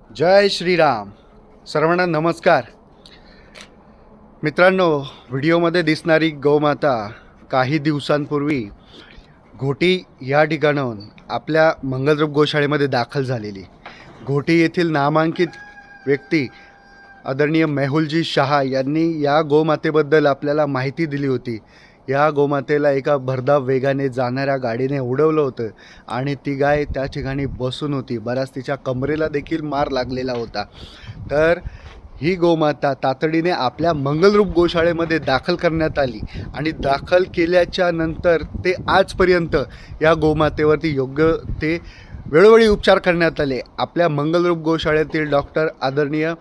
जय श्रीराम. सर्वांना नमस्कार. मित्रांनो, व्हिडिओमध्ये दिसणारी गोमाता काही दिवसांपूर्वी घोटी या ठिकाणाहून आपल्या मंगलरूप गोशाळेमध्ये दाखल झालेली. घोटी येथील नामांकित व्यक्ती आदरणीय मेहुलजी शहा यांनी या गोमातेबद्दल आपल्याला माहिती दिली होती. या गोमातेला एका भरधाव वेगाने जाणाऱ्या गाडीने उडवलं होतं आणि ती गाय त्या ठिकाणी बसून होती. बराच तिच्या कमरेला देखील मार लागलेला होता. तर ही गोमाता तातडीने आपल्या मंगलरूप गोशाळेमध्ये दाखल करण्यात आली आणि दाखल केल्याच्या नंतर ते आजपर्यंत या गोमातेवरती योग्य ते वेळोवेळी उपचार करण्यात आले. आपल्या मंगलरूप गोशाळेतील डॉक्टर आदरणीय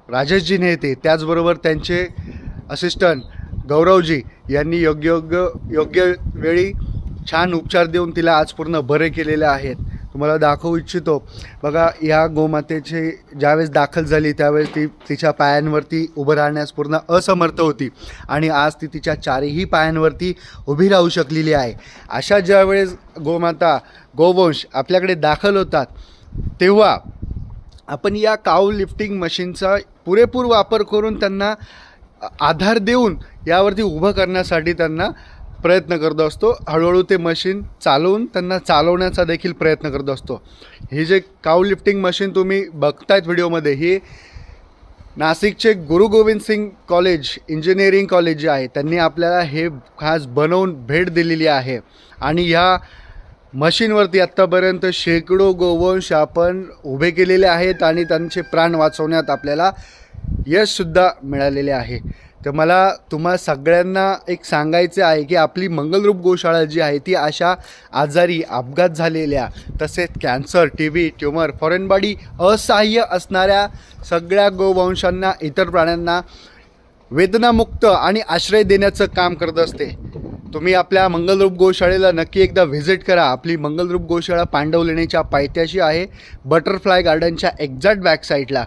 राजेशजी नेते, त्याचबरोबर त्यांचे असिस्टंट गौरवजी यांनी योग्य वेळी छान उपचार देऊन तिला आज पूर्ण बरे केलेले आहेत. तुम्हाला दाखवू इच्छितो. बघा, या गोमातेचे ज्यावेळेस दाखल झाली त्यावेळेस ती तिच्या पायांवरती उभं राहण्यास पूर्ण असमर्थ होती आणि आज ती तिच्या चारही पायांवरती उभी राहू शकलेली आहे. अशा ज्यावेळेस गोमाता गोवंश आपल्याकडे दाखल होतात तेव्हा आपण या काऊ लिफ्टिंग मशीनचा पुरेपूर वापर करून त्यांना आधार देऊन यावरती उभं करण्यासाठी त्यांना प्रयत्न करत असतो. हळूहळू ते मशीन चालवून त्यांना चालवण्याचा देखील प्रयत्न करत असतो. हे जे काऊ लिफ्टिंग मशीन तुम्ही बघतायत व्हिडिओमध्ये, हे नाशिकचे Guru Gobind Singh college, engineering college जे आहे, त्यांनी आपल्याला हे खास बनवून भेट दिलेली आहे. आणि ह्या मशीनवरती आत्तापर्यंत शेकडो गोवंश आपण उभे केलेले आहेत आणि त्यांचे प्राण वाचवण्यात आपल्याला यशसुद्धा मिळालेले आहे. तर मला तुम्हा सगळ्यांना एक सांगायचे आहे की आपली मंगलरूप गोशाळा जी आहे ती अशा आजारी, अपघात झालेल्या, तसेच cancer, TB, tumour, foreign body असहाय्य असणाऱ्या सगळ्या गोवंशांना, इतर प्राण्यांना वेदनामुक्त आणि आश्रय देण्याचं काम करत असते. तुम्ही आपल्या मंगलरूप गोशाळेला नक्की एकदा व्हिजिट करा. आपली मंगलरूप गोशाळा पांडवलेणीच्या पायथ्याशी आहे, बटरफ्लाय गार्डनच्या एक्झॅक्ट बॅक साईडला.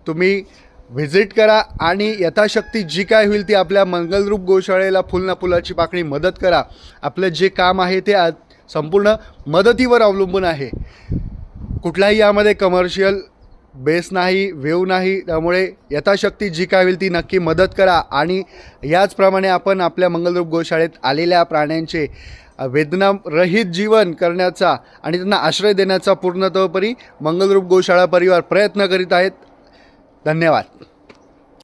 तुम्ही व्हिजिट करा आणि यथाशक्ती जी काय होईल ती आपल्या मंगलरूप गोशाळेला फुल ना फुलाची पाकळी मदत करा. आपलं जे काम आहे ते संपूर्ण मदतीवर अवलंबून आहे. कुठलाही यामध्ये कमर्शियल बेस नाही, वेव नाही. त्यामुळे यथाशक्ती जी काय होईल ती नक्की मदत करा आणि याचप्रमाणे आपण आपल्या मंगलरूप गोशाळेत आलेल्या प्राण्यांचे वेदनारहित जीवन करण्याचा आणि त्यांना आश्रय देण्याचा पूर्णतोपरी मंगलरूप गोशाळा परिवार प्रयत्न करीत आहेत. धन्यवाद.